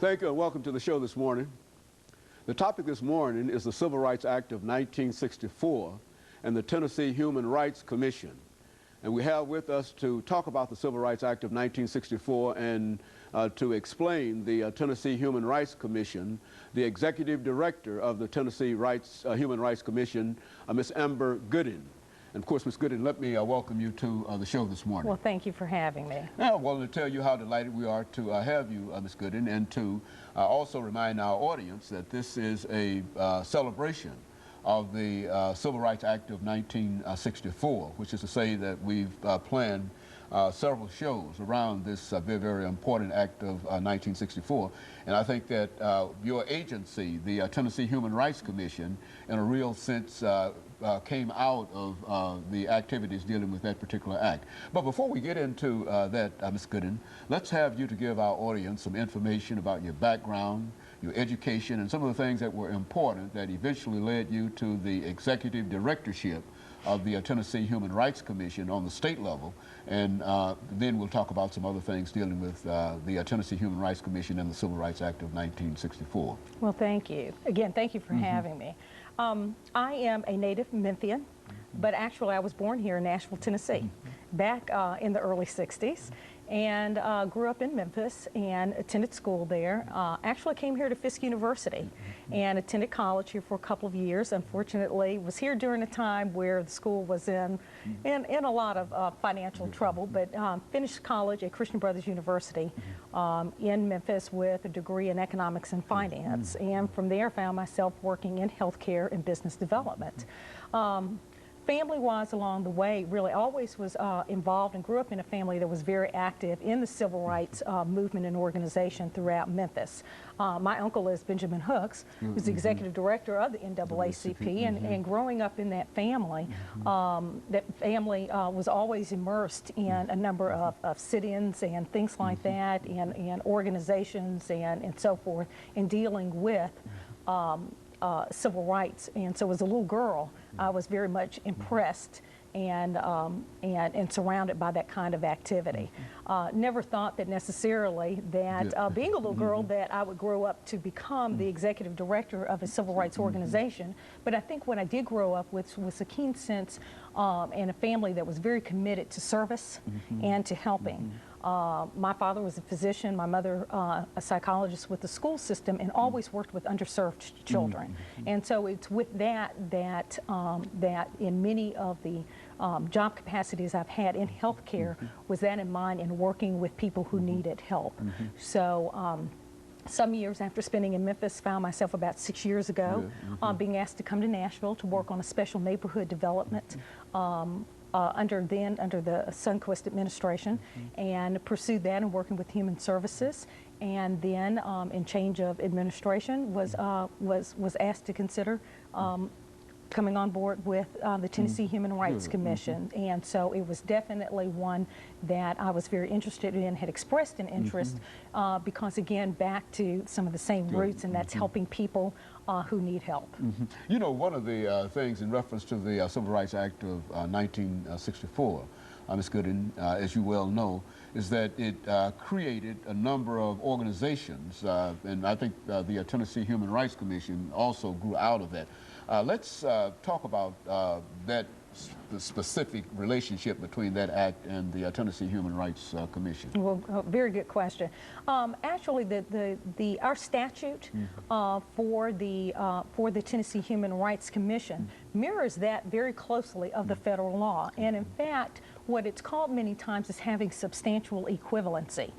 Thank you and welcome to the show this morning. The topic this morning is the Civil Rights Act of 1964 and the Tennessee Human Rights Commission. And we have with us to talk about the Civil Rights Act of 1964 and to explain the Tennessee Human Rights Commission, the Executive Director of the Tennessee Human Rights Commission, Ms. Amber Gooding. And of course, Ms. Gooding, let me welcome you to the show this morning. Well, thank you for having me. Now, I wanted to tell you how delighted we are to have you, Ms. Gooding, and to also remind our audience that this is a celebration of the Civil Rights Act of 1964, which is to say that we've planned several shows around this very, very important act of 1964. And I think that your agency, the Tennessee Human Rights Commission, in a real sense came out of the activities dealing with that particular act. But before we get into that, Ms. Gooding, let's have you to give our audience some information about your background, your education, and some of the things that were important that eventually led you to the executive directorship of the Tennessee Human Rights Commission on the state level, and then we'll talk about some other things dealing with the Tennessee Human Rights Commission and the Civil Rights Act of 1964. Well, thank you. Again, thank you for having me. I am a native Memphian, but actually I was born here in Nashville, Tennessee, back in the early 60s. And grew up in Memphis and attended school there. Actually came here to Fisk University and attended college here for a couple of years. Unfortunately, was here during a time where the school was in a lot of financial trouble, but finished college at Christian Brothers University in Memphis with a degree in economics and finance. And from there, found myself working in healthcare and business development. Family-wise along the way, really always was involved and grew up in a family that was very active in the civil rights movement and organization throughout Memphis. My uncle is Benjamin Hooks, who's the executive director of the NAACP, and growing up in that family was always immersed in a number of sit-ins and things like that, and organizations and so forth, in dealing with civil rights. And so as a little girl, I was very much impressed and surrounded by that kind of activity. Never thought that necessarily that being a little girl that I would grow up to become the executive director of a civil rights organization, but I think what I did grow up with was a keen sense and a family that was very committed to service and to helping. My father was a physician, my mother a psychologist with the school system, and always worked with underserved children. And so it's with that in many of the job capacities I've had in healthcare was that in mind, in working with people who needed help. So some years after spending in Memphis, found myself about 6 years ago being asked to come to Nashville to work on a special neighborhood development under the Sunquist administration, and pursued that and working with Human Services. And then in change of administration was asked to consider coming on board with the Tennessee Human Rights Commission. And so it was definitely one that I was very interested in, had expressed an interest, because again, back to some of the same roots, and that's helping people who need help. You know, one of the things in reference to the Civil Rights Act of 1964, Ms. Gooding, as you well know, is that it created a number of organizations, and I think the Tennessee Human Rights Commission also grew out of that. Let's talk about the specific relationship between that act and the Tennessee Human Rights Commission. Well, very good question. Actually, our statute for the Tennessee Human Rights Commission mirrors that very closely of the federal law, and in fact, what it's called many times is having substantial equivalency.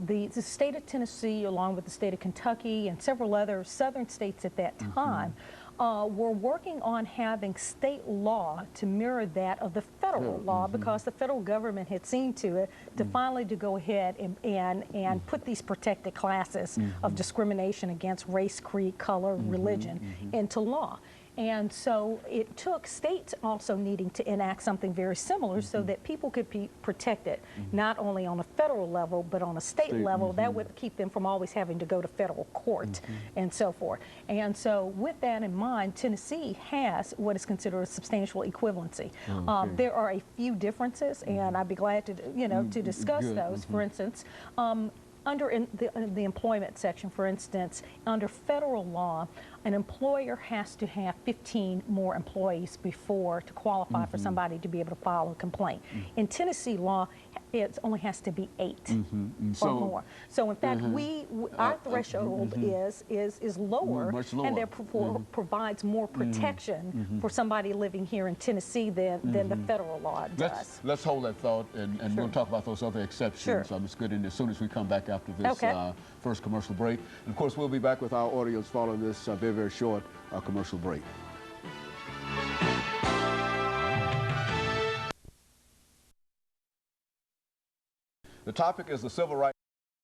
The state of Tennessee, along with the state of Kentucky and several other southern states at that time, were working on having state law to mirror that of the federal law, because the federal government had seen to it to finally to go ahead and put these protected classes of discrimination against race, creed, color, religion into law. And so it took states also needing to enact something very similar so that people could be protected, not only on a federal level, but on a state level. That would keep them from always having to go to federal court and so forth. And so with that in mind, Tennessee has what is considered a substantial equivalency. There are a few differences, and I'd be glad to, to discuss those. For instance, under the employment section, for instance, under federal law, an employer has to have 15 more employees before to qualify for somebody to be able to file a complaint. In Tennessee law, it only has to be 8 or more. So in fact, our threshold is lower, much lower, and therefore provides more protection for somebody living here in Tennessee than the federal law does. Let's hold that thought, and we'll talk about those other exceptions, Ms. Gooden, as soon as we come back after this first commercial break. And of course, we'll be back with our audience following this very, very short commercial break. The topic is the civil rights